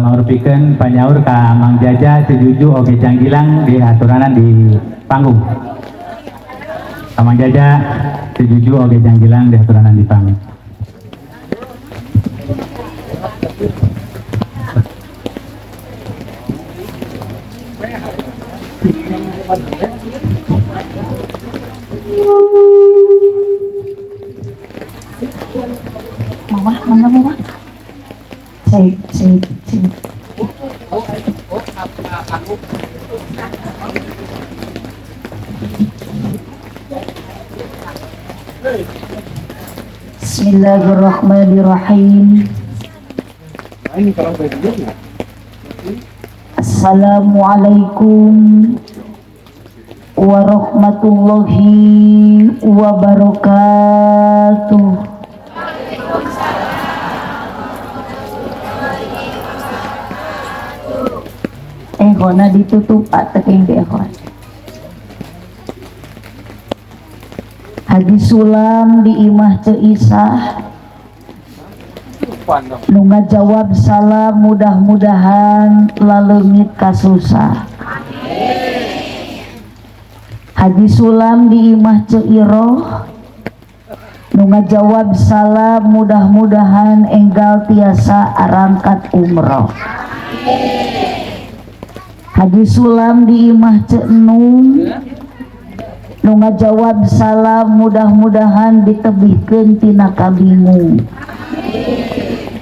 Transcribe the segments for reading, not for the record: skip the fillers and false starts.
Mangrupikan panyaur ka Mang Jaja sejuju oge Janggilang di aturanan di panggung. Mang Jaja sejuju oge Janggilang di aturanan di panggung. Mama, mana mama? Cek. Bismillahirrahmanirrahim. Assalamualaikum warahmatullahi wabarakatuh. Ehona ditutup teking di ehon. Haji Sulam di imah Teu Isah nu ngajawab salam mudah-mudahan laleungit kasusah. Haji Sulam di imah Teu Iroh nu ngajawab salam mudah-mudahan enggal tiasa arangkat umroh. Haji Sulam di imah Teu Enung nu ngajawab salam mudah-mudahan ditebihkeun tina kabingung.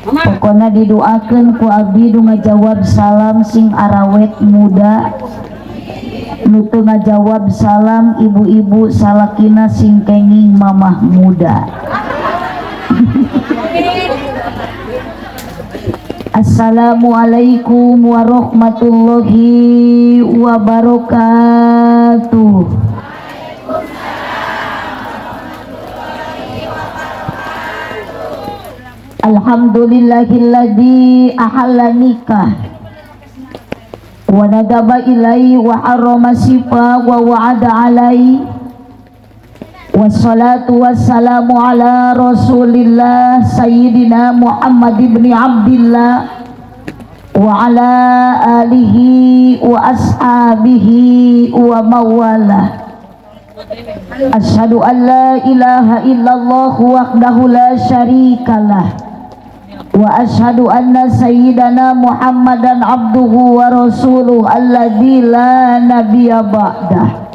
Pokona didoakeun ku abdi nu ngajawab salam sing arawet muda, nu teu ngajawab salam ibu-ibu salakina sing kenging mamah muda. Assalamualaikum warahmatullahi wabarakatuh. Alhamdulillahilladzi ahalla nikah wa nadaba ilai wa harrama sifa wa wa'ada alai wassalatu wassalamu ala rasulillah sayyidina Muhammad ibn Abdillah wa ala alihi wa ashabihi wa mawalah. Asyhadu an la ilaha illallah wahdahu la syarikalah wa asyhadu anna sayyidana Muhammadan abduhu wa rasuluh alladzi la nabiyya ba'dah.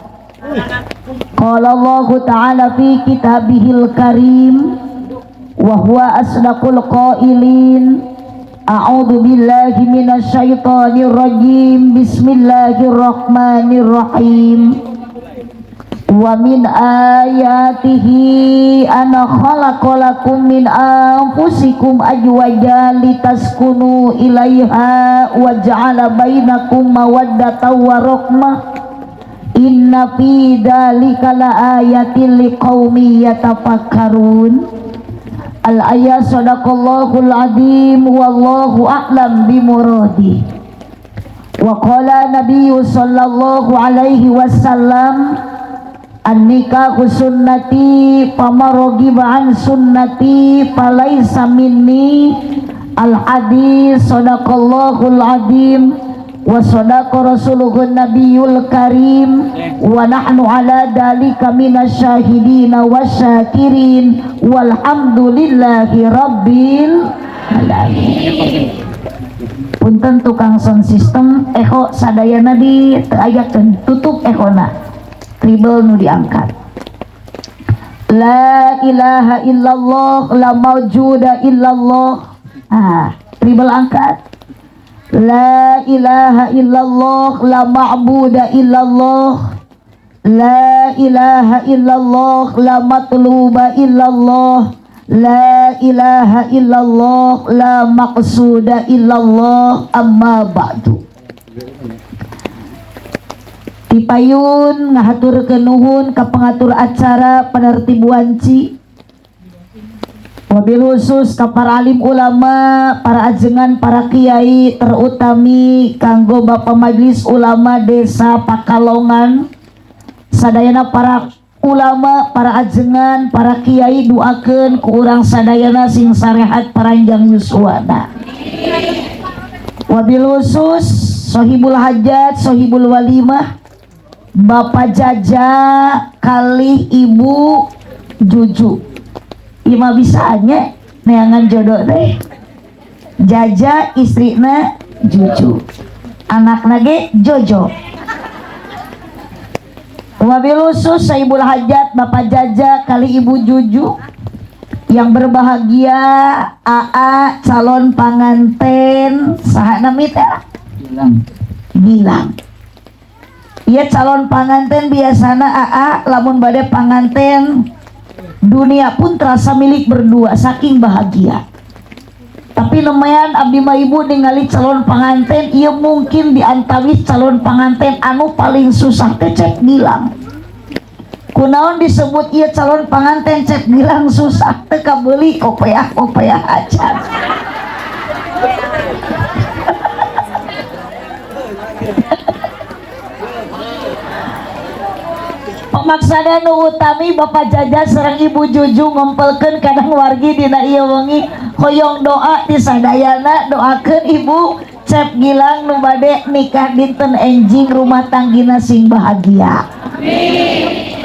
Qala Allah ta'ala fi kitabihil karim wa huwa asdaqul qailin. A'udzu billahi minasy syaithanir rajim. Bismillahirrahmanirrahim. Wa min ayatihi ana khalaqalakum min anfusikum azwajan litaskunu ilaiha wa ja'ala bainakum mawaddatan wa rahmah. Inna fi dzalika laayatin liqaumin yatafakkarun. Al-ayat sadaqallahul azim wallahu a'lam bimuradi. Wa qala nabiyyu sallallahu alaihi wasallam an-nikahu sunnati famaroghiba an sunnati falaisa minni. Al-hadis sadaqallahul azim wa sadaqa rasuluhun nabiyul karim wa nahnu ala dalika minas syahidina wasyakirin walhamdulillahi rabbil alamin. Punten tukang sound system echo sadayana di ayakeun tutup echona. Tribal nu diangkat. La ilaha illallah la mawjuda illallah. Tribal angkat. La ilaha illallah la ma'buda illallah. La ilaha illallah la matluba illallah. La ilaha illallah la maqsuda illallah. Amma ba'du. Dipayun ngahaturkeun nuhun ka pengatur acara penertib wanci, wabil khusus ka para alim ulama, para ajengan, para kiai, terutami kanggo Bapak Majelis Ulama Desa Pakalongan, sadayana para ulama, para ajengan, para kiai doakeun ku urang sadayana sing sarehat paranjang yuswana. Wabil khusus sohibul hajat, sohibul walimah, Bapak Jaja kali Ibu Juju. Ima bisanya neangan jodoh teh. Jaja istrina Juju, anak nage Jojo. Wabil khusus sohibul hajat Bapak Jaja kali Ibu Juju. Yang berbahagia AA calon panganten saha nami teh? Gilang. Iya calon panganten biasana AA lamun bade panganten dunia pun terasa milik berdua saking bahagia. Tapi lumayan abdi mah ibu ningali calon panganten ieu mungkin diantawis calon panganten anu paling susah teh cek Gilang. Kunaon disebut ieu calon panganten cek Gilang susah teh kabeuli kopeah-kopeah acan. Pemaksana nu utami Bapak Jaja sareng Ibu Juju ngumpulkeun kadang wargi dina ieu wengi hoyong doa di sadayana doakeun Ibu Cep Gilang nu bade nikah dinten enjing rumah tanggina sing bahagia.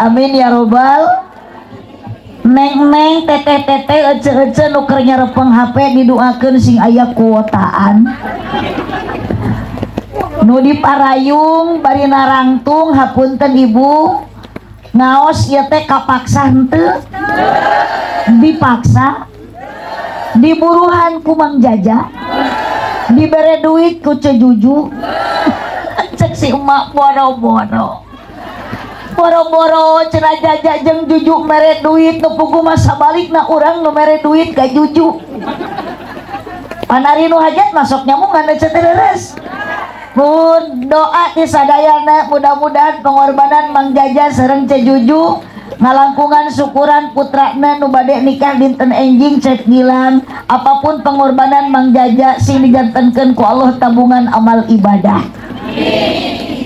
Amin ya robbal. Neng teteh ece nu keur nyarepeng HP didoakeun sing aya kuotaan. Nu diparayung bari narangtung hapunten Ibu. Ngaos ieu teh kapaksa henteu? Dipaksa? Diburuhan ku Mang Jaja? Dibere duit ku Juju? Cek si emak boro-boro. Boro-boro cenah Jaja jeung Juju mere duit nu puguh masa balikna urang nu mere duit ka Juju. Panari nu hajat masuk nyamuk ngan ceuteres. Pun doa di sadayana mudah-mudahan pengorbanan Mang Jaja sareng Ce Juju ngalangkungan syukuran putrana nu bade nikah dinten enjing Cek Gilang. Apapun pengorbanan Mang Jaja sing digantenkeun ku Allah tabungan amal ibadah.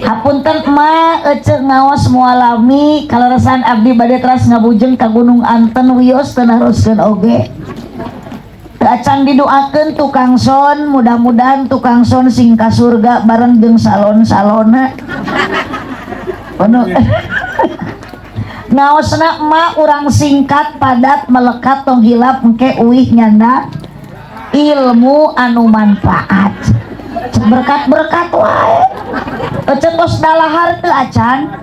Hapunten ma ece ngaos mualami kaleresan abdi bade teras ngabujeng ka Gunung Anten wios teu naroskeun oge. Acan didoakeun tukang son, mudah-mudahan tukang son sing ka surga bareng jeung salon-salona. Ngaosna emak urang singkat padat melekat tong hilap engke uih nyanda ilmu anu manfaat. Berkat-berkat wae. Ece tos dalahar teu acan?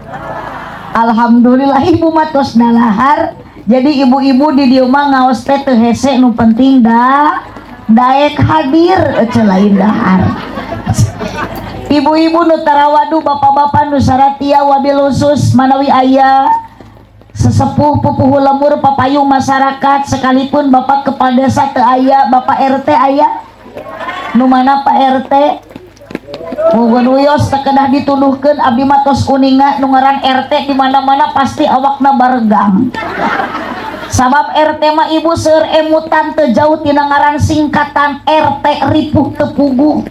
Alhamdulillah ibu mah tos dalahar. Jadi ibu-ibu di dieu mah ngaos teh teu hese nu penting daek hadir ece lain dahar. Ibu-ibu nu tarawadu bapak-bapak nu saratia wabil khusus manawi aya sesepuh pupuh lemur papayung masyarakat sekalipun bapak kepala desa teu aya, bapak RT aya nu mana Pak RT mugun wios teu kedah dituduhkeun abdi mah tos kuninga nu ngaran RT di mana-mana pasti awakna baregang. Sabab RT mah ibu seueur emutan teu jauh tina ngaran singkatan RT ripuh teu puguh.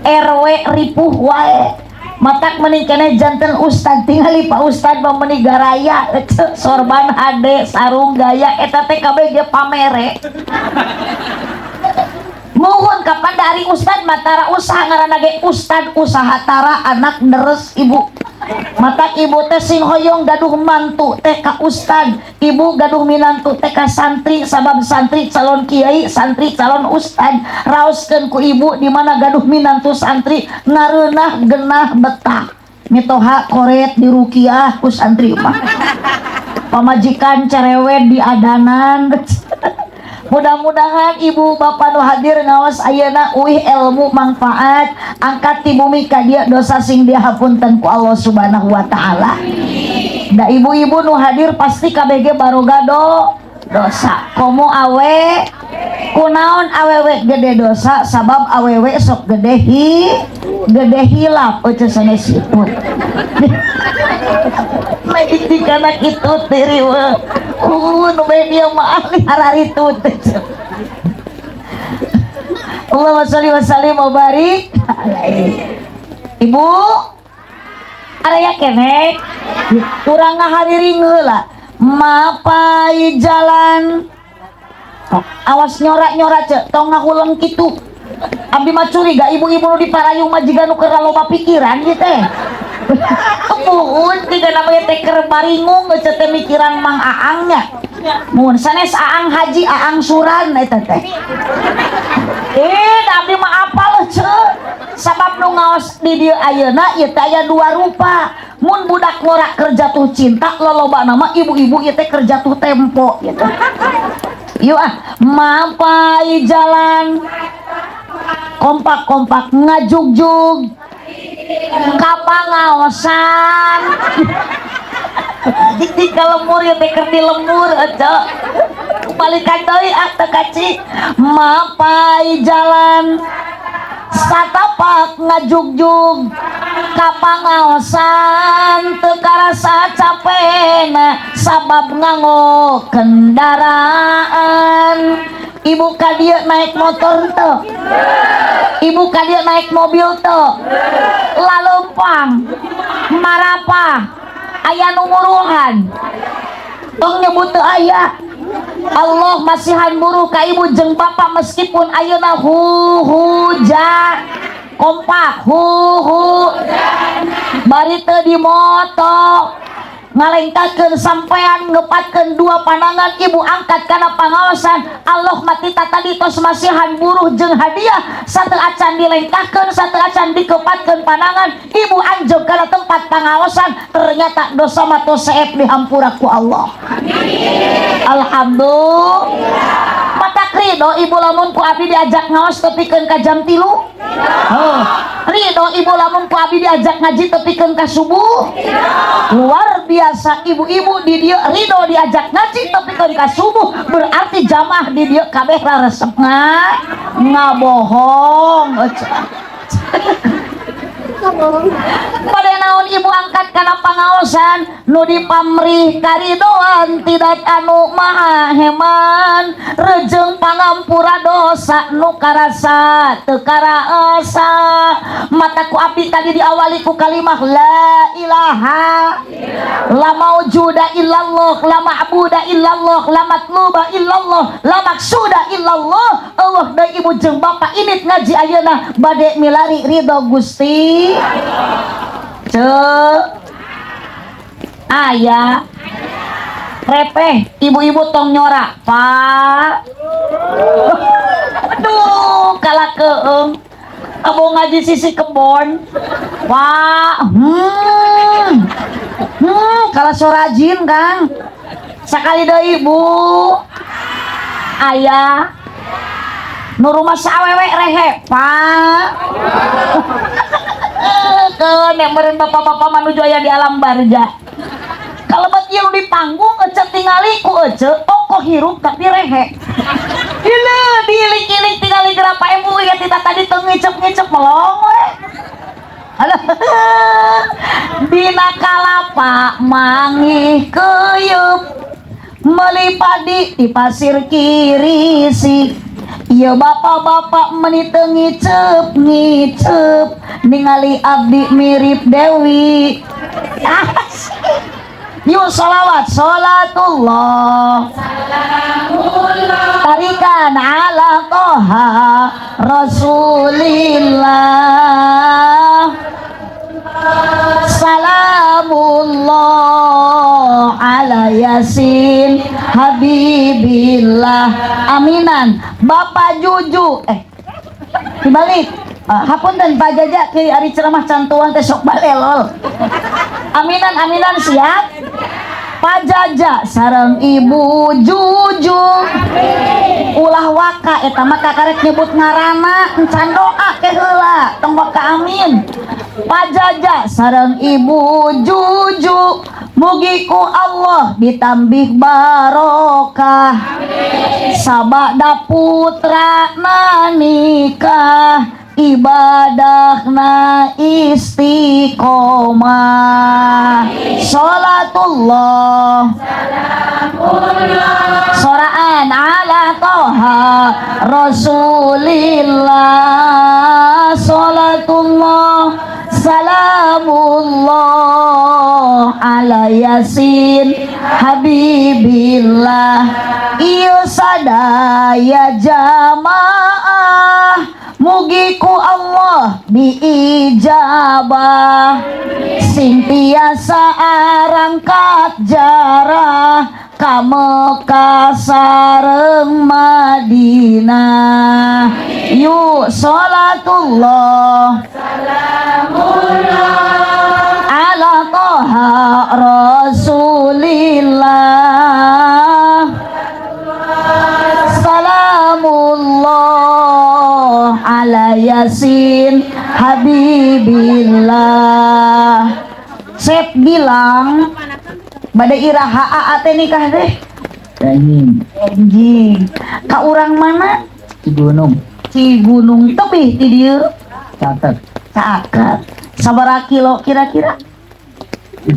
RW ripuh wae. Matak meuning keneh janten ustad tingali Pak Ustad meuni garaya sorban HD sarung gaya eta teh kabeh ge pamere. Mohon kapan dari Ustad matara usaha ngaranna ge Ustad usaha tara anak deres ibu. Matak ibu teh sing hoyong gaduh mantu teh ka Ustad, ibu gaduh minantu teh ka santri sabab santri calon kiai, santri calon ustad. Raoskeun ku ibu di mana gaduh minantu santri ngareunah genah betah. Mitoha koret di rukiah ku santri mah. Pamajikan cerewet di adanan. Mudah-mudahan ibu bapak nu hadir ngaos ayeuna uih ilmu manfaat angkat ti bumi ka dieu dosa sing dihapunten ku Allah Subhanahu wa taala. Da ibu-ibu nu hadir pasti kabeh ge baroga dosa. Komo awe kunaon awewe gede dosa sabab awewe sok gede hilap eueuh sanes siput. Maik dikanak itu tiri we. Nu dia mah ahli hararitut. Allahumma sholli wa sallim wa barik. Ibu, area keneh kurang ngahariring heula mapai jalan. Oh, awas nyorak-nyorak cek tong ngahulang kitu. Abdi mah curiga ibu-ibu nu di parayung mah jiga nu keur loba pikiran ieu teh. Muhun tiga namanya teh keur baringung geus teh mikiran Mang Aangnya. Muhun sanes Aang Haji Aang Suran eta teh. Abdi mah apal ceu. Sabab nu ngaos di dieu ayeuna ieu teh aya dua rupa. Mun budak ngorak keur jatuh cinta lolobana mah ibu-ibu ieu teh keur jatuh tempo gitu. Yuk mapai jalan kompak-kompak ngajugjug kapangaosan di lemur ya teker di lemur aja balikan deui teu kaci mapai jalan satapak ngajugjug kapangaosan teu karasa capena sabab nganggo kendaraan. Ibu kadia naik motor tuh, ibu kadia naik mobil tuh, lalumpang, marapa, ayah numuruhan, tong nyebut teu aya. Allah masihan buruh ka ibu jeung bapak meskipun ayeuna hujan, kompak bari teu di moto. Ngalengkakeun sampean ngepatkeun dua pandangan ibu angkat kana pangaosan Allah mati tadi tos masihan buruh jeung hadiah sateu acan dilengkahkeun sateu acan dikepatkeun pandangan ibu anjeun kana tempat pangaosan ternyata dosa mah tos saep dihampura ku Allah. Amin. Alhamdulillah. Matak ridho ibu lamun ku abdi diajak ngaos tepikeun ka jam 3. Oh. Ridho ibu lamun ku abdi diajak ngaji tepikeun ka subuh. Luar biasa ibu-ibu di dia ridho diajak ngaji tepikeun ka subuh berarti jamaah di dia kabeh raresep ngabohong. Pada naon ibu angkat kana pangaosan nu dipamrih karidoan tidak anu maha heman rejeung pangampura dosa nu karasa teu karaasa mataku abdi tadi diawali ku kalimah la ilaha la maujuda illallah la ma'buda illallah la matluba illallah la maksuda illallah. Allah dan ibu jeung bapak init ngaji ayeuna bade milari ridho Gusti ayah repeh ibu-ibu tong nyorak Pak. Aduh kalah keeng abo ngaji sisi kebon Pak. Kalah sorajin Kang sakali deui ibu ayah nu rumah sawewe rehe Pak. Nek meureun bapak-bapak manuju aya di alam barja kalebet ieu di panggung ecet tingali ku ece ongko hirup tapi rehe ieu diilik-ilik tingali gerapa emu ya tita tadi teu ngicep-ngicep melong we. Dina kalapa mangih keyeup meuli padi di pasir kirisi. Ya bapak-bapak menit ngicep ningali abdi mirip Dewi. Yuk salawat salatullah tarikan ala toha Rasulillah salamullah ala yasin habibillah. Aminan Bapak Juju dibalik hapunten Pak Jaja ke ari ceramah cantuan teh sok balelol. Aminan siap Pak Jaja sareng Ibu Juju ulah waka eta mah kakarek nyebut ngaranna encan doa ke heula tong waka amin. Pak Jaja sareng Ibu Juju mugi ku Allah ditambih barokah sabada putra nikah ibadahna istiqomah salatullah soraan ala toha Rasulillah salatullah Salamullah ala Yasin Habibillah. Ieu sadaya jamaah mugi ku Allah diijabah. Sing tiasa arangkat jarah ka Mekah sareng Madinah. Yuk sholatullah ala toha Rasulillah. Salamullah ala Yasin Habibillah. Sep bilang bade iraha ate nikah deh. Anjing. Ka urang mana? Cigunung tebih ti dieu. Catet. Sabaraha kilo kira-kira? 2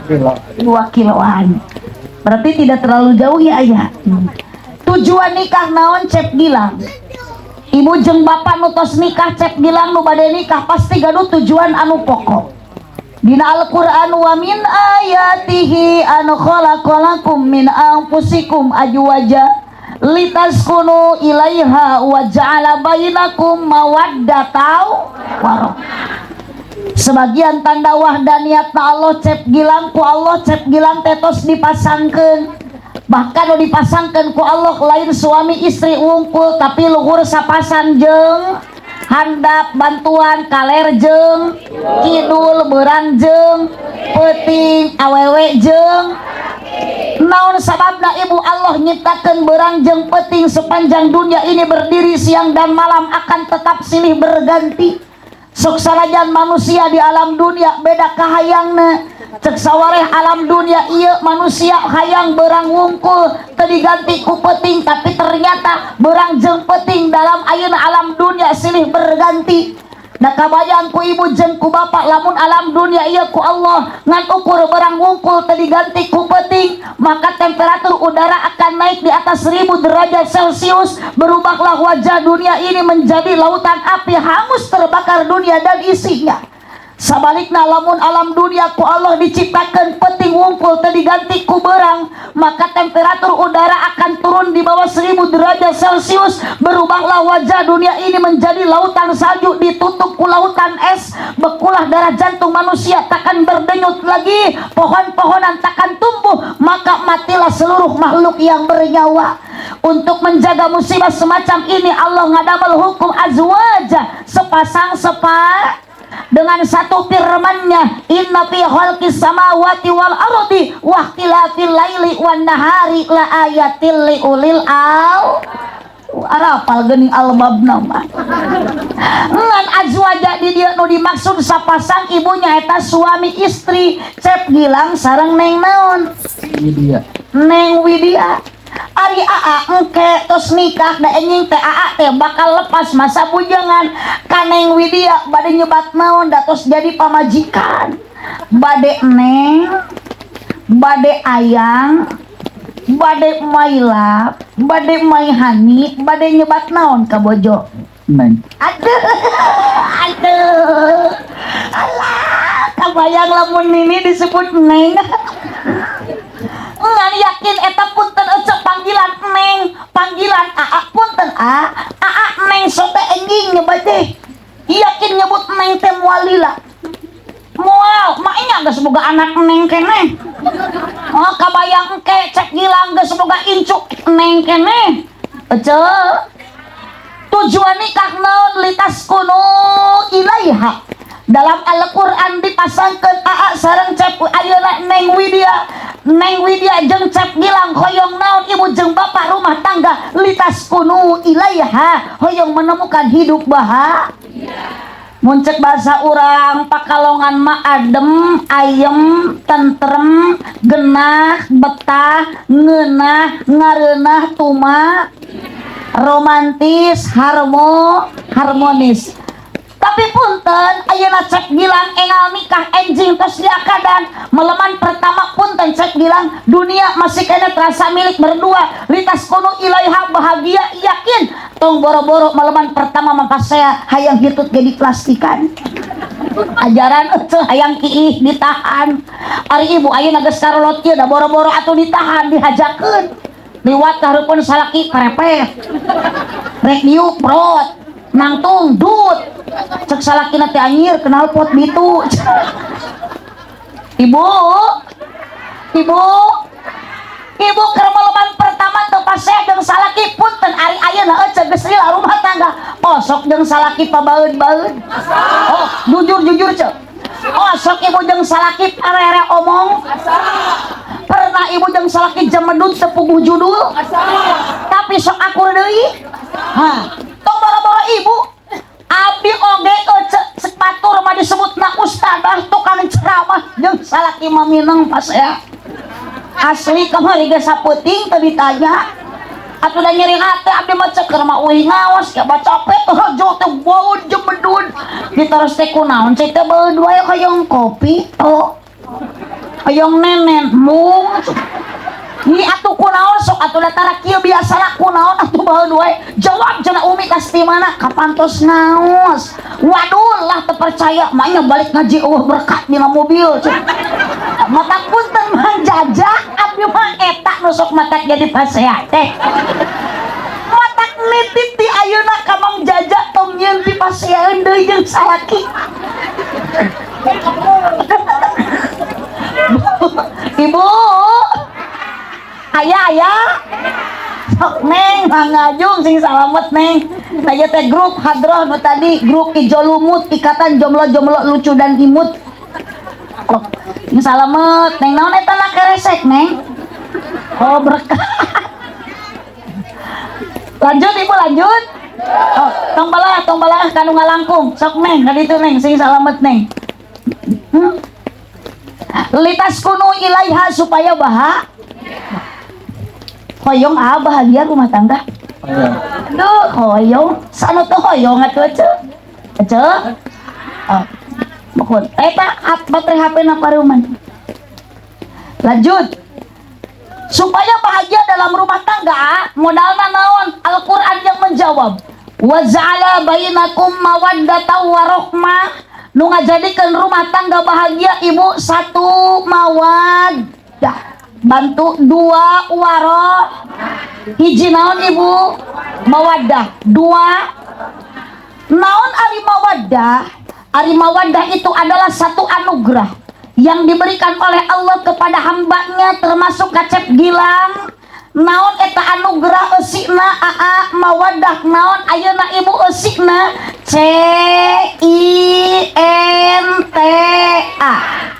kilo. 2 kiloan. Berarti tidak terlalu jauh ya ayah. Tujuan nikah naon Cep Gilang? Ibu jeung bapak nutos nikah Cep Gilang nu bade nikah pasti gaduh tujuan anu pokok. Dina Al-Qur'an wa min ayatihi an khalaqalakum min anfusikum azwaja litaskunu ilaiha wa ja'ala bainakum mawaddatan wa sebagian tanda wahdaniyatna Allah Cep Gilang ku Allah Cep Gilang tetos dipasangkeun, bahkan dipasangkeun ku Allah lain suami istri wungkul tapi luhur sapasang jeung handap bantuan kaler jeung kidul beurang jeung peuting awewe jeung naon sababna ibu Allah nyiptakeun beurang jeung peuting sepanjang dunia ini berdiri siang dan malam akan tetap silih berganti. Sok sanajan manusia di alam dunia beda kahayangna, cek sawareh alam dunia ieu manusia hayang beurang wungkul teu diganti ku peuting, tapi ternyata beurang jeung peuting dalam ayeuna alam dunia silih berganti. Da kabayang ku ibu jeung ku bapak lamun alam dunia ieu ku Allah ngan ukur beurang wungkul teu diganti ku peuting, maka temperatur udara akan naik di atas 1000 derajat Celcius. Berubahlah wajah dunia ini menjadi lautan api hangus terbakar dunia dan isinya. Sabalikna lamun alam dunia ku Allah diciptakeun peuting wungkul teu diganti ku beurang, maka temperatur udara akan turun di bawah 1000 derajat Celcius. Berubahlah wajah dunia ini menjadi lautan salju ditutup ku lautan es. Bekulah darah jantung manusia takkan berdenyut lagi, pohon-pohonan takkan tumbuh, maka matilah seluruh makhluk yang bernyawa. Untuk menjaga musibah semacam ini Allah ngadamel hukum azwaja sepasang dengan satu firman-Nya, inna fi khalqis samawati wal ardi wa ikhtilafil laili wan nahari la ayatil liulil al arapal geuning albabna mah. Ngan azwaja di dieu nu dimaksud sapasang ibunya eta suami istri Cep Gilang sareng Neng naon? Widya. Neng Widya. Ari AA engke tos nikah da enjing teh AA teh bakal lepas masa bujangan ka Neng Widya bade nyebat naon da tos jadi pamajikan. Bade Neng, bade Ayang, bade Maila, bade Maihani, bade nyebat naon ka bojo? Neng. Aduh. Alah, kabayang lamun ini disebut Neng. Ngan yakin eta punten ecek panggilan Neng, panggilan AA punten AA Neng sote enjing nyebat teh. Yakin nyebut Neng teh mualila. Moal, maknya geus boga anak Neng keneh. Oh, kabayang ke Cep Gilang geus boga incuk Neng keneh. Ece. Tujuan nikah naon litaskunu ilaiha. Dalam Al-Qur'an dipasangkeun AA sareng Cep ayeuna Neng Widya. Neng Widya jeung Cep Gilang hoyong naon ibu jeung bapak rumah tangga litaskunu ilaiha, hoyong menemukan hidup bahagia. Mun cek bahasa urang Pakalongan mah adem, ayem, tentrem, genah, betah, ngeunah, ngareunah, tuma, romantis, harmonis. Tapi punten ayeuna cek Gilang engal nikah enjing tos diakadan meleman pertama punten cek Gilang dunia masih kena terasa milik berdua litas kuno ilaiha bahagia yakin tong boro-boro meleman pertama mempasea hayang hitut ge diplastikan ajaran ece hayang kiih ditahan ari ibu ayeuna geus karolot kieu da boro-boro atuh ditahan dihajakeun liwat hareupeun salaki perepet rek diuk prot nangtung dut cek salakina teh anyir kenal pot bitu ibu keur maleman pertama teu pasea jeung salaki punten ari ayeuna ece geus lila rumah tangga osok jeung salaki pabaeud-baeud oh jujur ceuk osok ibu jeung salaki parere omong pernah ibu jeung salaki jemedut teu puguh judul tapi sok akur deui tong boro-boro ibu abdi oge sepatu mah disebutna ustadah tukang ceramah jeung salaki mah mineng pasea asli kamari geus sapeuting teu ditanya atuh da nyeri hate abdi mah ceuk keur mah uih ngaos ka bacapet rajo teh baeud jemedun diteros teh kunaon cai teh baeud wae hoyong kopi hoyong nenen mung ini atuh kunaon sok atuh datara kieu biasalah kunaon atuh baheud wae jawab cenah umi kasti mana kapantos ngaos waduh lah teu percaya maknya balik ngaji berkat dina mobil mata punten mang jajak abdi mah eta nu sok matak jadi pasea teh matak nitip di ayeuna ka mang jajak tong nyieun di paseaeun deui jeung salaki ibu ayah sok neng ngajung sing salamet neng saya teh grup hadroh nu tadi grup Ijolumut ikatan jomblo-jomblo lucu dan imut oh ini salamet neng naon eta na keresek neng oh berkah lanjut ibu lanjut oh tong balah kanu ngalangkung sok neng kali itu neng sing salamet neng litas kunu ilaiha supaya hoyong bahagia rumah tangga duh hoyong sanu tuh hoyong atuh ece pokon eta baterai HP na paruman lanjut supaya bahagia dalam rumah tangga modalna naon Al-Qur'an yang menjawab wa ja'ala bainakum mawaddatan wa rahmah nu ngajadikeun rumah tangga bahagia ibu satu mawaddah bantu dua waroh hiji naon ibu mawaddah dua naon ari mawaddah itu adalah satu anugerah yang diberikan oleh Allah kepada hambanya termasuk kacep Gilang naon eta anugerah eusina mawaddah naon ayeuna ibu eusina CINTA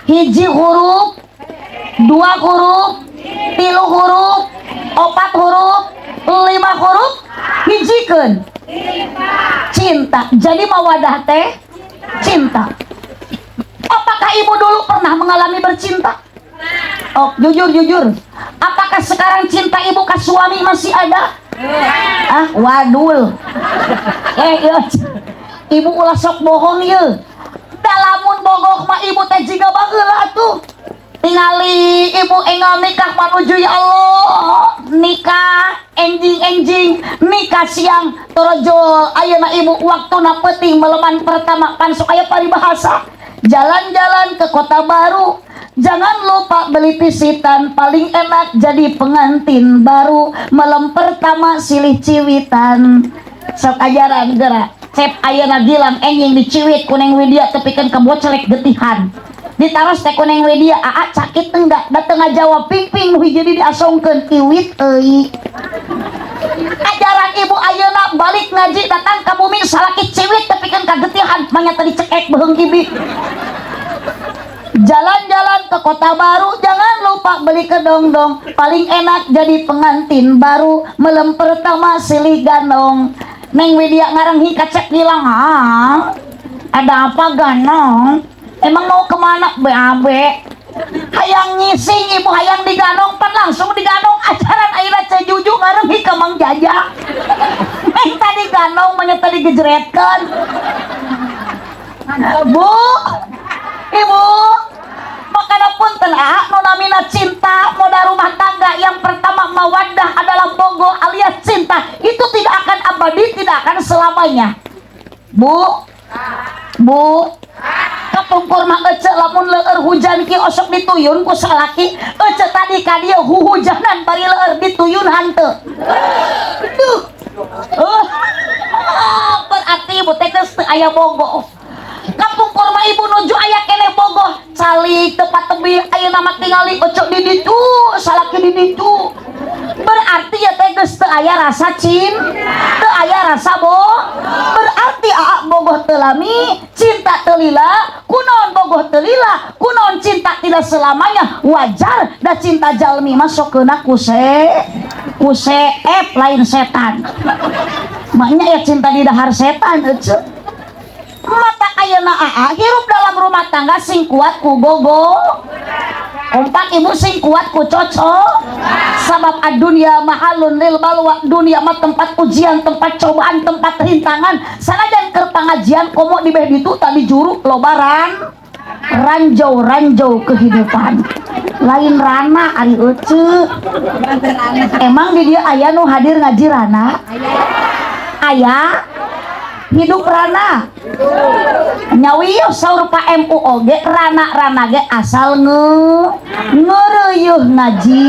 hiji huruf dua huruf tilu huruf opat huruf lima huruf hijikeun cinta jadi mawadah teh cinta apakah ibu dulu pernah mengalami bercinta oh jujur apakah sekarang cinta ibu ke suami masih ada wadul ibu ulah sok bohong ye dalamun bogoh mah ibu teh jiga baheula tuh tingali ibu enggal nikah menuju ya Allah nikah enjing nikah siang torojol ayeuna ibu waktuna peuting meleman pertama kan sok aya paribahasa jalan-jalan ke kota baru jangan lupa beli pisitan paling enak jadi pengantin baru malam pertama silih ciwitan sok ajaran gerak cep ayeuna Gilang enjing diciwit kuneng Widya tepikeun kebocelek getihan ditaros teh kuneng Widya sakit enggak dateng ngajawab ping-ping nu hiji diasongkeun iwit euy ajaran ibu ayeuna balik ngaji datang ka bumi salaki ciwit tepikeun kagetihan manya tadi cekek beheung kibi jalan-jalan ke kota baru jangan lupa beli kedong-dong paling enak jadi pengantin baru malam pertama silih ganong neng Widya ngarang kacek Gilang ada apa ganong emang mau kemana BAB hayang ngising ibu hayang diganong pan langsung diganong ajaran ayeuna cejuju ngareng ka Mang Jaja tadi ganong manya tadi gejretkeun Bu, ibu, makanya punten nu namina cinta moda rumah tangga yang pertama mawaddah adalah bogo alias cinta itu tidak akan abadi, tidak akan selamanya. Bu, kapungkur mah ece lamun leueur hujan ki osok dituyun ku salaki ece tadi ka dieu huhujanan bari leueur dituyun hanteu. Duh. Berarti ibu teh geus teu aya bogo. Kapungkur mah ibu nuju aya keneh bogo. Calik tepat tebih ayeuna mah tingali ocok di ditu, salaki di ditu. Berarti ya teh geus teu aya rasa teu aya rasa berarti aa bogoh teu lami, cinta teu lila, kunaon bogoh teu lila, kunaon cinta tidak selamanya. Wajar da cinta jalmi masukkeuna kuse lain setan. Maknya ya cinta di dahar setan ece. Mata ayeuna aa hirup dalam rumah tangga sing kuat ku gogo. Kompak ibu sing kuat ku cocok. Sabab adunya mahalun lil balwa, dunia mah tempat ujian, tempat cobaan, tempat rintangan. Sanajan keur pangajian komo di beh ditu tadi juru lobaran ranjau kehidupan. Lain rana ari ece. Emang di dia aya nu hadir ngaji rana? Aya hidup rana nyawi saur Pak MU oge rana ge asal ngeureuh ngaji,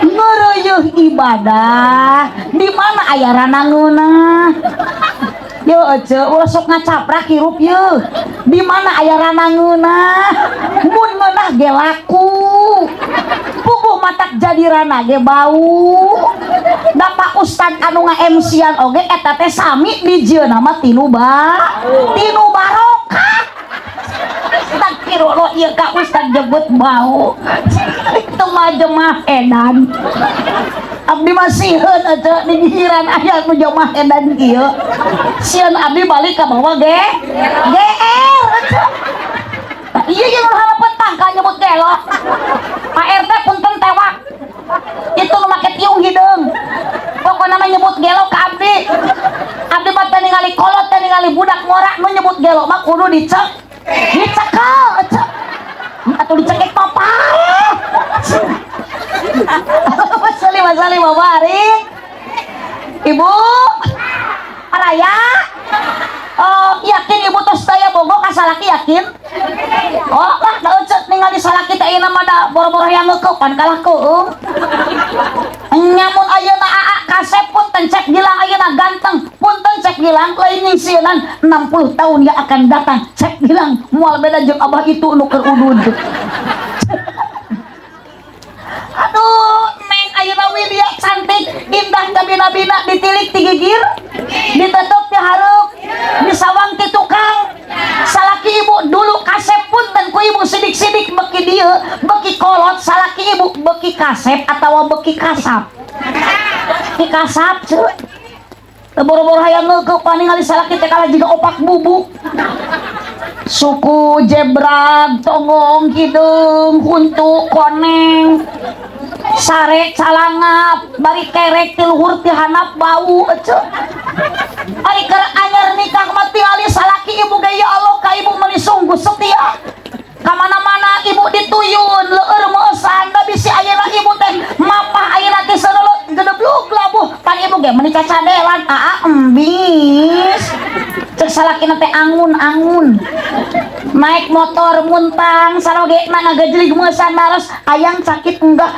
ngeureuh ibadah. Di mana aya rana ngeunah? Yo ece ulah sok ngacaprak hirup ye. Di mana aya rana ngeunah? Mun ngeunah ge laku. Puguh matak jadi rana ge bau. Da Pak Ustad anu nga-MC-an oge eta teh sami dijieun mah tinu barokah. Astagfirullah ieu ka Ustad jebut bau. Itu mah jemaah edan. Abdi mah sieun aja di gigiran aya nu jemaah edan kieu. Sieun abdi balik ka bawah GR aja. Ieu yang harapan tangka nyebut gelo. Pak RT punten tewak. Itu nu make tiung hideung. Pokona mah nyebut gelo ka abdi. Abdi mah teh ningali kolot teh ningali budak ngora nu nyebut gelo mah kudu dicekel aja. Atuh dicekek papae. Masali babarik. Ibu Araya. Oh, yakin ibu tos daya bogo ka salaki yakin? Oh, lah da ecet ningali salaki teh ayeuna mah da boro-boro hayang ngeukeuk pan kalah keueung. Nyamun ayeuna aa kasep punten cek gilang ayeuna ganteng, punten cek gilang lain nyingsieunan 60 tahun yang akan datang. Cek gilang moal beda jeung abah itu nu keur udud. Aduh, neng ayeuna Widya cantik, indah kabina-bina ditilik tigigir, ditutup di hareup, disawang ti tukang. Salaki ibu dulu kasep punten ku ibu sidik-sidik beki dieu, beki kolot salaki ibu beki kasep atawa beki kasap. Beki kasap cuy. Boro-boro hayang ngeukeuk paningali salaki teh kalah jiga opak bubuk. Suku jebrag, tonggong, kidung, huntu, koneng, sarek, calangap, bari kerek, tiluhur, tihanap, bau, ece. Ari keur anyar nikah mah tingali salaki ibu gaya Allah ka ibu meuli sungguh setia. Kamana-mana ibu dituyun, leueur meusan, da bisi ayeuna ibu teh mapah ayeuna teh saneuleuh gedebluk labuh. Pan ibu ge meuni cacadelan, aa embis. Cek salakina teh angun-angun. Naik motor muntang sarogena ngagejlig meusan daros ayang sakit enggak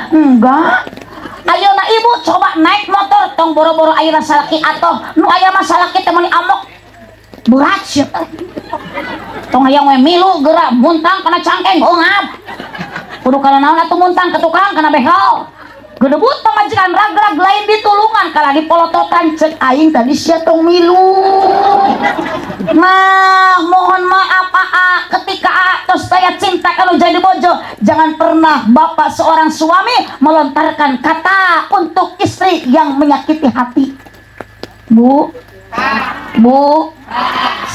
ayeuna ibu coba naik motor tong boro-boro ayeuna salaki atoh nu aya mah salaki teh meuni amok berat sih tong hayang we milu geura muntang kana cangkeng ongab kudu kana naon atuh muntang ke tukang kana behel gedebut pamajikan rag-rag lain ditulungan kala dipolototan cek aing tadi sia tong milu. Nah, mohon maaf ketika tos daya cinta kalau jadi bojo, jangan pernah bapak seorang suami melontarkan kata untuk istri yang menyakiti hati. Bu,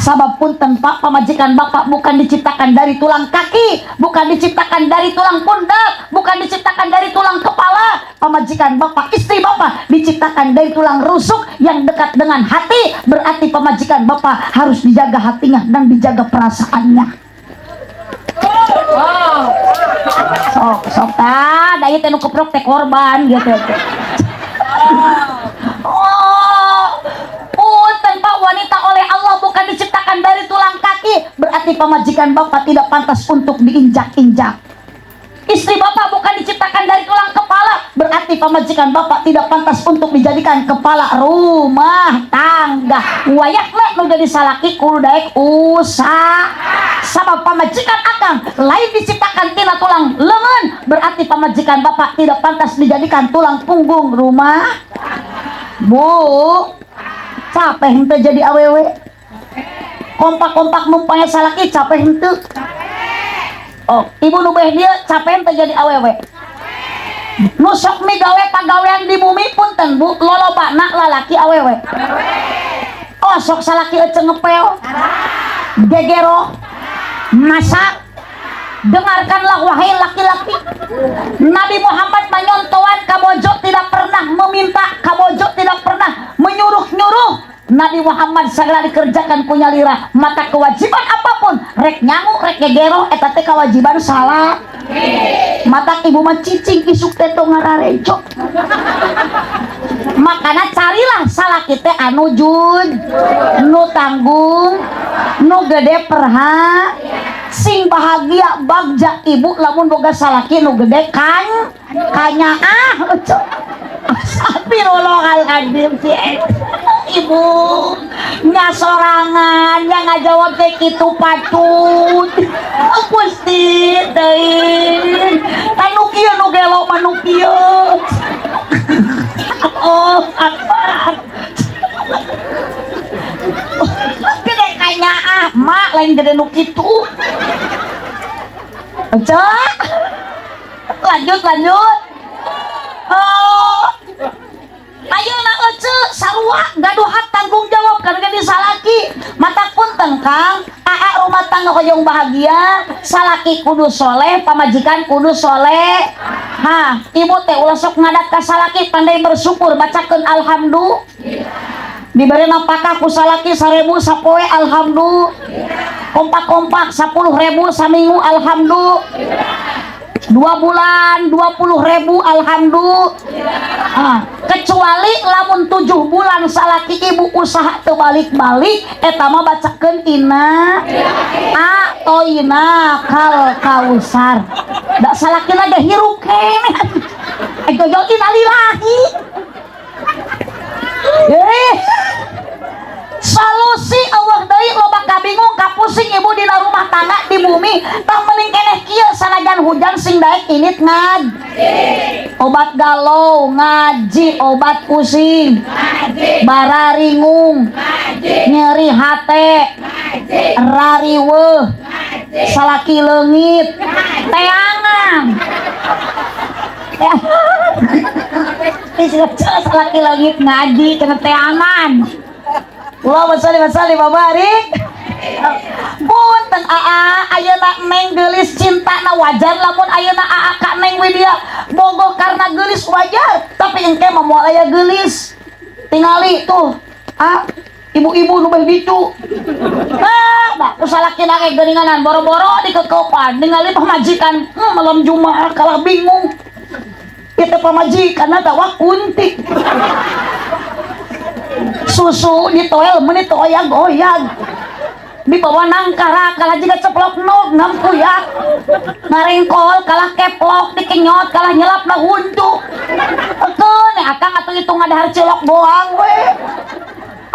Sabab punten Pak, pamajikan Bapak bukan diciptakan dari tulang kaki, bukan diciptakan dari tulang pundak, bukan diciptakan dari tulang kepala. Pamajikan Bapak, istri Bapak diciptakan dari tulang rusuk yang dekat dengan hati. Berarti pamajikan Bapak harus dijaga hatinya dan dijaga perasaannya. Sok daya teh nu keprok teh korban gitu. Punten Pak, wanita oleh Allah bukan diciptakan dari tulang kaki, berarti pamajikan Bapak tidak pantas untuk diinjak-injak. Istri Bapak bukan diciptakan dari tulang kepala, berarti pamajikan Bapak tidak pantas untuk dijadikan kepala rumah tangga. Wayakna nu jadi salaki kudu daek usaha. Sabab pamajikan akang lain diciptakan tina tulang lengan, berarti pamajikan Bapak tidak pantas dijadikan tulang punggung rumah. Bu, capek henteu jadi awewe. Kompak-kompak numpangnya salaki capek henteu. Oh, ibu nu beh dia capek henteu jadi awewe. Nu sok migawe pagawean di bumi punten Bu, lolobana lalaki awewe. Oh, sok salaki ece ngepel. Gegero. Masak. Dengarkanlah wahai laki-laki, Nabi Muhammad menyontohan kabojo tidak pernah meminta, kabojo tidak pernah menyuruh-nyuruh. Nabi Muhammad segala dikerjakan punya lirah. Mata kewajiban apapun rek nyangu rek gegero eta teh kewajiban salah. Mata ibu mah cicing isuk teh tong ngararejo. Makana carilah salaki teh anu jud, nu tanggung, nu gede perha, sing bahagia bagja ibu lamun boga salaki nu gede kan kanyaah Astagfirullahaladzim si ibu nya sorangan yang ngajawab teh kitu patut Gusti teuing anu kieu nu gelo manu kieu. Oh akbar gede kanyaah mak lain gede nu kitu. Cek lanjut ayeuna ece sarua gaduhan tanggung jawab karena di salaki. Mata punten Kang, aa rumah tangga hoyong bahagia, salaki kudu soleh, pamajikan kudu soleh. Hah, ibu teh ulah sok ngadat ka salaki pandai bersyukur, bacakeun alhamdulillah. Diberi napakah ku salaki 1000 sapoe alhamdulillah. Kompak-kompak 10.000 saminggu alhamdulillah. 2 bulan 20.000 alhamdulillah. Kecuali lamun 7 bulan salaki ibu usaha teu balik-balik eta mah bacakeun ina atoina kal kausar. Da salaki lagi hirup keneh. Ejojol innalillahi. Solusi Allah deui loba kabingung kapusing ibu dina rumah tangga di bumi tang mending keneh kieu sanajan hujan sing daek init obat galau ngaji, obat pusing ngaji, bararingung ngaji, nyeri hate ngaji, rariweuh salaki leungit teangan salaki leungit ngaji cenah teangan. Allahumma sholli wa sallim wa barik. Punten aa ayeuna neng geulis cintana wajar lamun ayeuna aa ka neng Widya bogoh karena geulis wajar, tapi engke mah moal aya geulis. Tingali tuh ibu-ibu nu beh bicu. Da salaki nage geuninganan boro-boro dikekopan ningali pamajikan malam Jumaah kalah bingung. Ieu teh pamajikan eta wakunti. Susu ditoel menit oyag-oyag di bawah nangkara kalah juga ceplok nog nampuyak ngarengkol kalah keplok dikenyot kalah nyelap na hundu ekeun akang atuh hitung ada cilok doang we.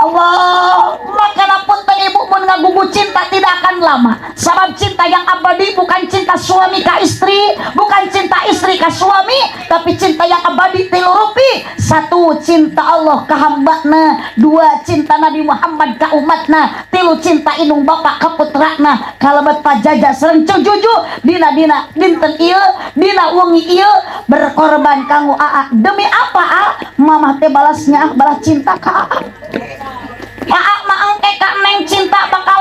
Allah, maka punten ibu mun ngagugu cinta tidak akan lama. Sebab cinta yang abadi bukan cinta suami ka istri, bukan cinta istri ka suami, tapi cinta yang abadi 3 rupi. 1 cinta Allah ka hambana, 2 cinta Nabi Muhammad ka umatna, 3 cinta indung bapa ka putrana. Kalabat pajaja sareng cujuju dina dinten ieu, dina wengi ieu berkorban kanggo aa. Demi apa mamah teh balasnya balas cinta ka aa. Aa mah engke ka neng cinta bakal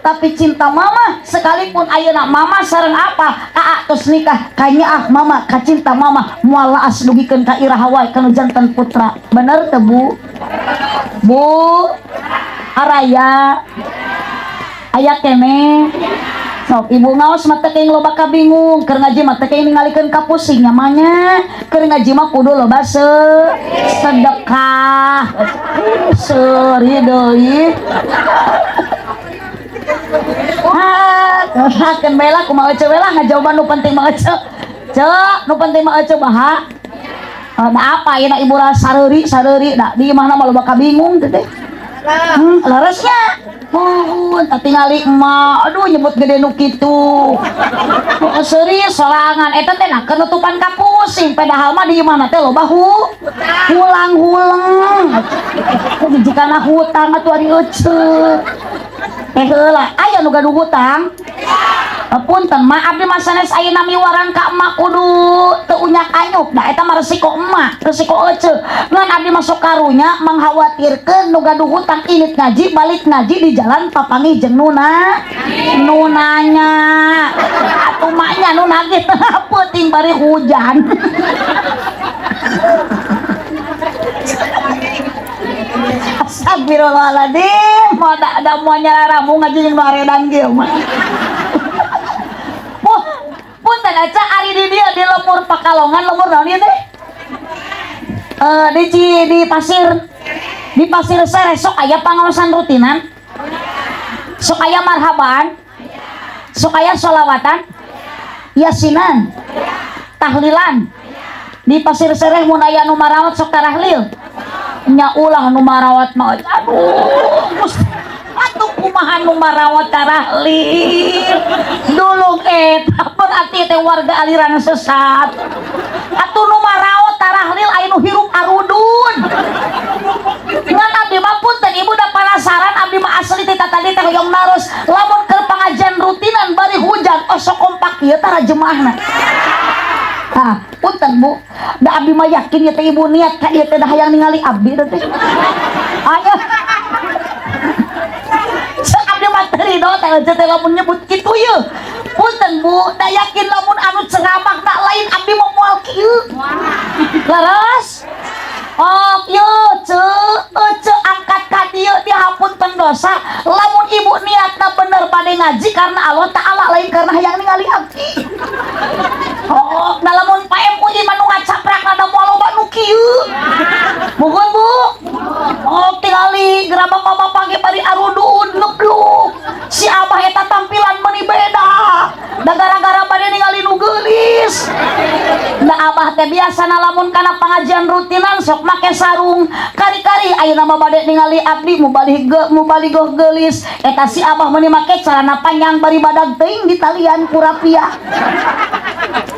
tapi cinta mama sekalipun ayeuna mama sareng apa tos nikah kayaknya mama kacinta mama moal laas dugikeun ka iraha wae kana jantan putra bener teu Bu araya aya kene sok ibu ngaos mah teu loba kabingung keur ngaji mah teu ningalikeun ka pusing nyamannya keur ngaji mah kudu loba sedekah seuri deui kan bela kumaha ece bela ngajawaban nu penting mah ece cek nu penting mah ece baha da apa ya ibu rasa sareuri da di mana mah loba kabingung teh laresnya tapi ngali emak aduh nyebut gede nu kitu serius sorangan eta teh nah kenutupan ka pusing padahal mah di mana teh loba hulang-hulang jikana hutang atuh ari ece heula aya nu gaduh hutang punten maaf di mah sanes ayeuna miwarang ka emak kudu teu unyak anyuk da eta mah resiko emak resiko ece ngan abdi masuk karunya mengkhawatirkeun nu gaduh hutang init ngaji balik ngaji di jalan papangi jeung nunanya atuh maknya nu nagih peuting bari hujan Astagfirullahaladzim mau ada mau nyaramu ngaji jeung nu aredan kieu mah punten aca ari di dia di lemur Pakalongan lemur naon ieu teh di pasir sere sok aya pangaosan rutinan sok aya marhaban sok aya sholawatan yasinan tahlilan di pasir sere mun aya nu marawat sok tarahlil nya ulah nu marawat mah aduh atuh kumaha nu marawat tarahlil dulung eta berarti teh warga aliran sesat atuh nu marawat tarahlil aya nu hirup arudun ngan abdi mah punten ibu da penasaran abdi mah asli teh tadi teh hoyong narus lamun keur pangajian rutinan bari hujan sok kompak ieu tara jemaahna punten Bu da abdi mah yakin ya teh ibu niat ka ieu teh da hayang ningali abdi teh aya abdi mah teu ridho teh lamun nyebut kitu ye punten Bu da yakin lamun anu ceramah da lain abdi mah moal kieu leres yuk angkat ka dieu dihapunten dosa lamun ibu niatna bener bade ngaji karena Allah Ta'ala lain karena hayang ningali abdi da lamun paem puji manu ngacaprak ada moal loba nu kieu muhun Bu tingali gerabang mama pagi bari arudun ngebluk si abah eta tampilan meuni beda da gara-gara bade ningali nu geulis da abah teh biasana lamun kana pangajian rutinan sok make sarung kari-kari ayeuna mah bade ningali abdi mubaligoh geulis eta si abah meuni make celana panjang bari badag teuing di talian ku rapiah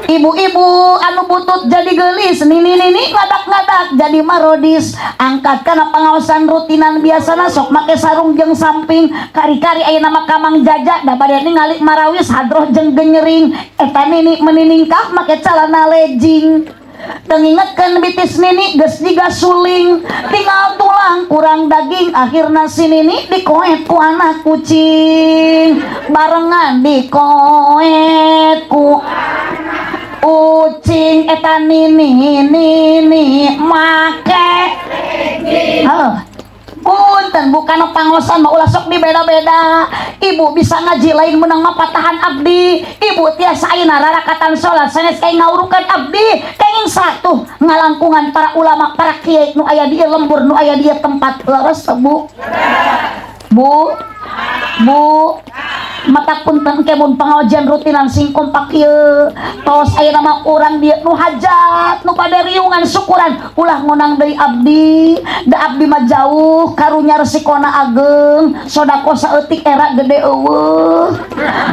ibu-ibu anu butut jadi geulis nini ngadak-ngadak jadi marodis angkat kana pangaosan rutinan biasana sok make sarung jeung samping kari-kari ayeuna mah kamang jaja da bade ningali marawis hadroh jeung genyering eta nini meniningkah make celana legging tengingetkeun bitis nini geus jiga suling tinggal tulang kurang daging akhirna si nini dikoet ku anak kucing barengan dikoet ku kucing eta nini make punten bukan pangosan mah ulah sok di beda-beda ibu bisa ngaji lain menang mah patahan abdi ibu tiasa ayeuna rarakatan salat sanes kayak ngaurukan abdi kenging satu ngalangkungan para ulama para kiai nu aya di lembur nu aya di tempat leres Bu mata punten kemun pangajian rutinan sing kompak ieu tos ayeuna mah urang dieu nu hajat nu pada riungan syukuran ulah ngonang deui abdi da abdi mah jauh karunya resikona ageng sodako saeutik era gede eueuh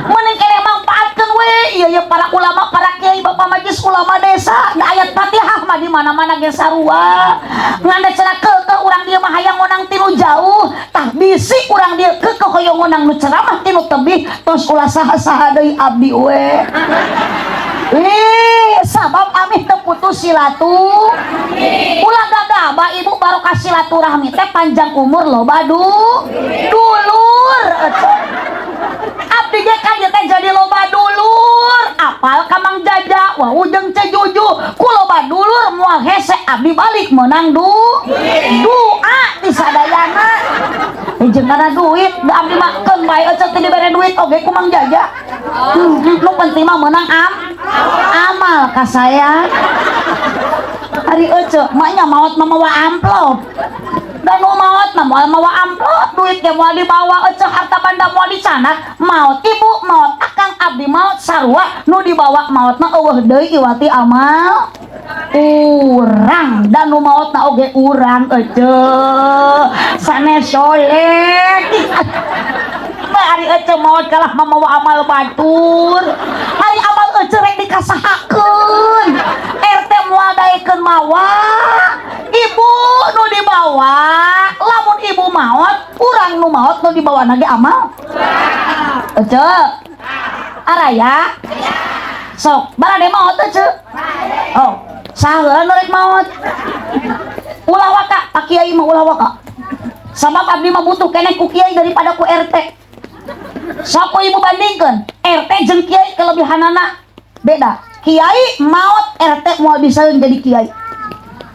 meuning keneh mangpaatkeun we ieu para ulama para kiai bapak majelis ulama desa da ayat Fatihah mah di mana-mana ge sarua nganda cenah keukeuh urang dieu mah hayang ngonang tinu jauh tah bisi urang dieu keukeuh hoyong ngonang nu ceramah tinu tebih tos ulah saha-saha deui abdi we sabab amih teu putus silatu ulah gagaba ibu barokah silaturahmi teh panjang umur loba dulur jadi loba dulur apal ka Mang Jaja wah ujeng cejuju ku loba dulur moal hese abdi balik menang doa ti sadayana jeung kana duit da abdi mah keun bae ecet teu dibere duit oge ku Mang Jaja nu penting mah menang amal ka saya hari ecet maknya maot mah mawa amplop dan nu maot mah moal mawa amplop duit ge moal dibawa ecet harta banda moal dicanak maot ibu maot akang abdi maot sarua nu dibawa maot mah eueuh deui iwati amal urang dan nu maot na oge urang ecet sanes soleh hari ecet maot kalah mamawa amal batur hari amal ecet rek dikasahakeun RT moal daekeun mawa ibu nu dibawa lamun ibu maot urang nu maot nu dibawa nage amal ecet araya sok barade maot ecet oh saha nu rek maot ulah waka pak kiai mah ulah waka sabab abdi mah butuh keneh ku kiai daripada ku RT sok ibu bandingkeun RT jeung kiai kelebihanana beda kiai maot RT moal bisa jadi kiai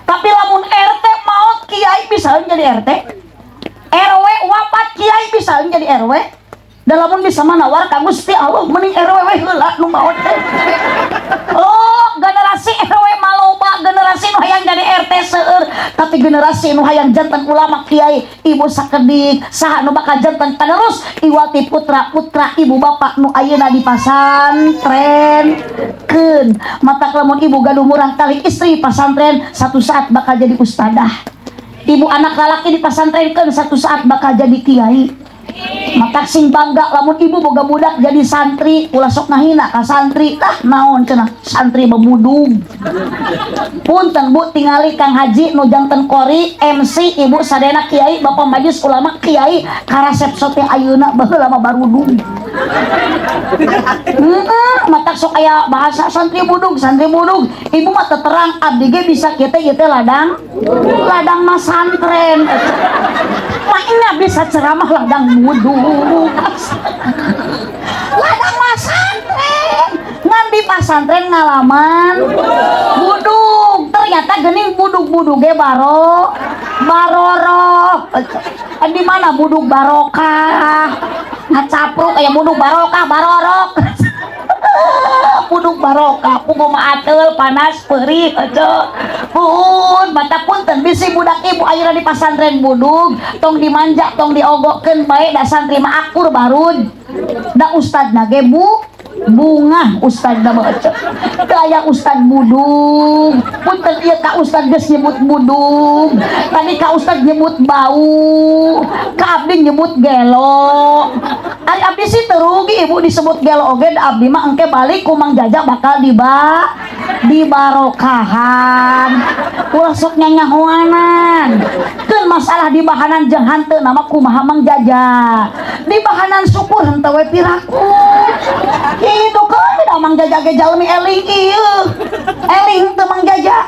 tapi lamun RT maot kiai bisa jadi RT RW wafat kiai bisa jadi RW dan lamun bisa manawar ka Gusti Allah mending RW we heula nu maot oh generasi RW maloba generasi nu hayang jadi RT seueur tapi generasi nu hayang janten ulama kiai ibu sakedik saha nu bakal janten penerus iwati putra-putra ibu bapak nu ayeuna di pasantren keun matak lamun ibu gaduh murang kali istri pasantren satu saat bakal jadi ustadah ibu anak lalaki di pasantren keun satu saat bakal jadi kiai matak sing bangga lamun ibu boga budak jadi santri ulah sok ngahina ka santri tah naon cenah santri bebudug punten bu tingali Kang Haji nu janten kori MC ibu sadena kiai bapak majelis ulama kiai karasep sote ayeuna baheula mah barudung matak sok aya bahasa santri budug ibu mah terang abdi ge bisa kieu teh ladang mah santren makna bisa ceramah ladang budug ladang pasantren ngan di pasantren ngalaman budug ternyata geuning budug-budug ge baroro di mana budug barokah ngacapruk aya budug barokah barorok budug barokah puguh maateul panas perih eceu pun mata punten bisi budak ibu ayeuna di pasantren budug tong dimanja tong diogokkeun bae da santri mah akur barud da ustadna ge bunga ustadna mah eceu teu aya ustad budug punten ieu ka ustad geus nyebut budug tadi ka ustad nyebut bau ka abdi nyebut gelo ari abdi sih teu rugi ibu disebut gelo oge da abdi mah engke balik ku Mang Jaja bakal dibarokahan ulah sok nyanyahoanan keun masalah di bahanan jeung hanteu nama kumaha Mang Jaja di bahanan syukur henteu we piraku kitu kan da Mang Jaja ge jalmi eling ieu eling teu Mang Jaja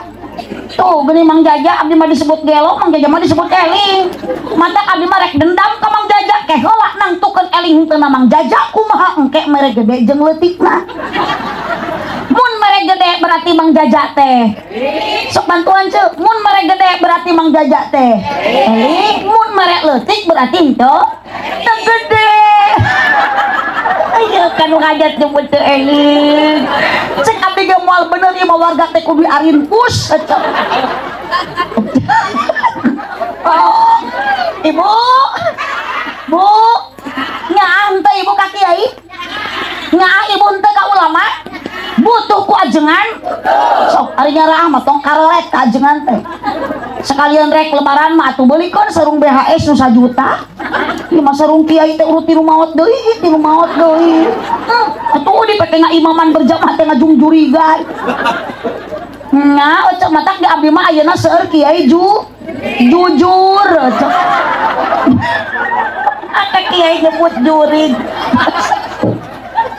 tuh geuning Mang Jaja abdi mah disebut gelo Mang Jaja mah disebut eling mata abdi mah rek dendam ka Mang Jaja ke heula nangtukeun eling teu Mang Jaja kumaha engke mere gede jeung leutikna mun mere gede berarti Mang Jaja teh sok bantuan ceuk mun mere gede berarti Mang Jaja teh eling mun mere leutik berarti henteu teu gede ayo kan ngajat nyebut teu eling cek abdi ge moal bener ieu mah warga teh kudu arinpus oh ibu bu nyaah teh ibu ka kiai nyaah ibu teh ka ulama butuh ku ajengan sok ari nyaraah mah tong karelet ka ajengan teh sekalian rek lebaran mah atuh beulikeun sarung BHS nu 1 juta ieu mah sarung kiai teh urut tilu maot deui atuh dipake ngaimaman berjamaah teh ngajungjurigan nah ocok matak di abdi mah ayeuna seueur kiai jujur ocok aka kiai nyebut jurig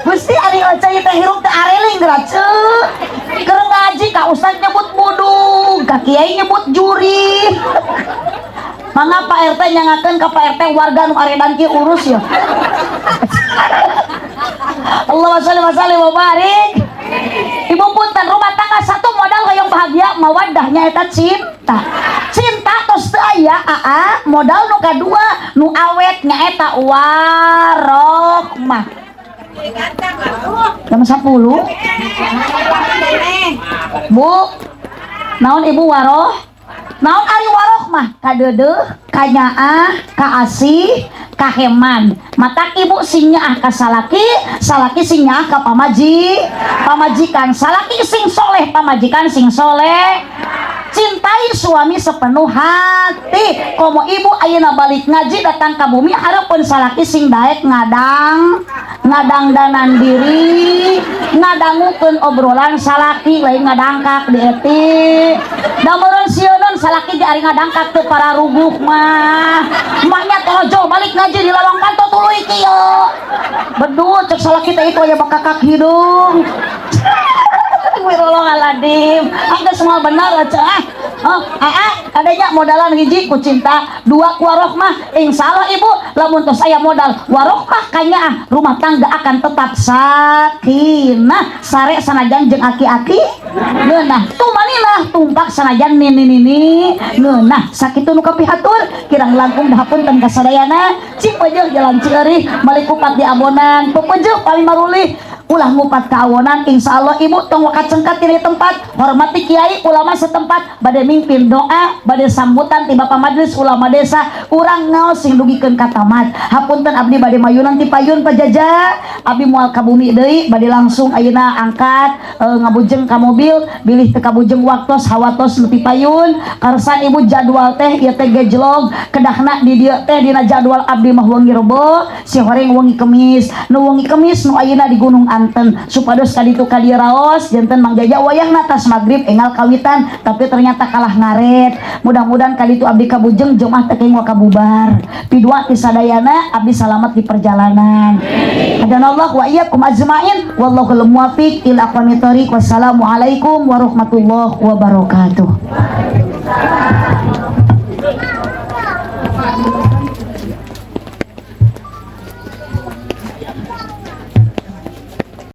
Gusti ari ocok teh hirup teh areling grace keur ngaji ka ustad nyebut budug ka kiai nyebut juri mangga Pak RT nyangakeun ka Pak RT warga nu aredan kieu urus ya Allahumma sholli wa sallim wa barik. Ibu punten, rumah tangga satu modal yang bahagia mawaddahnya eta cinta. Cinta tos teu aya modal nu kadua nu awet nyaeta warohmah. Jam 10. Bu, naon ibu waroh? Naon ari waroh mah? Kadeudeuh, kanyaah, kaasih, kaheman. Matak ibu sing nyaah ka salaki, salaki sing nyaah ka pamajikan, salaki sing soleh, pamajikan sing soleh. Cintai suami sepenuh hati. Komo ibu ayeuna balik ngaji datang ka bumi hareupeun salaki sing daek ngadangdanan diri, ngadangukeun obrolan salaki lain ngadangkak di etik. Da meureun sieun salaki di ari ngadangkak teu para ruguk mah. Mahnya tojo balik ngaji di lawang kanto tuluy kieu. Bedul cek salaki teh itu aya bakakak hidung. Wirullah-aladim. Angga semua benar aja. Adanya modalan hiji ku cinta, dua ku warohmah. Insyaallah ibu lamun tos aya modal warohmah kanya rumah tangga akan tetap sakinah, sare sanajan jeung aki-aki geunah, tumanilah tumpak sanajan nini geunah. Sakitu nu kapihatur kirang langkung dahapunten kasadayana cik peujeul jalan Cieureih balik kupat di abonan peujeul paling marulih ulah ngupat ka awonan. Insyaallah ibu tong wakat cengkat di tempat hormati kiai ulama setempat bade mimpin doa bade sambutan ti Bapak Majelis Ulama Desa urang ngaos sing dugikeun ka tamat. Hapunten abdi bade mayunan ti payun pajaja abdi moal ka bumi deui bade langsung ayeuna angkat ngabujeng ka mobil bilih teu kabujeng waktos hawatos nepi payun karsan ibu jadwal teh ieu teh gejlog kedahna di dieu teh dina jadwal abdi mah wengi Rebo si horeng wengi Kemis nu ayeuna di Gunung Anten supados kaditu kadi raos janten Mang Jaja wayahna tas magrib enggal kawitan tapi ternyata kalah ngaret. Mudah-mudahan kaditu abdi kabujeng jemaah teh keung kabubar pidua ti sadayana abdi salamet di perjalanan. Hadanallah wa iyyakum ajmain wallahul muwaffiq ila aqwamit thoriq. Wassalamualaikum warahmatullahi wabarakatuh.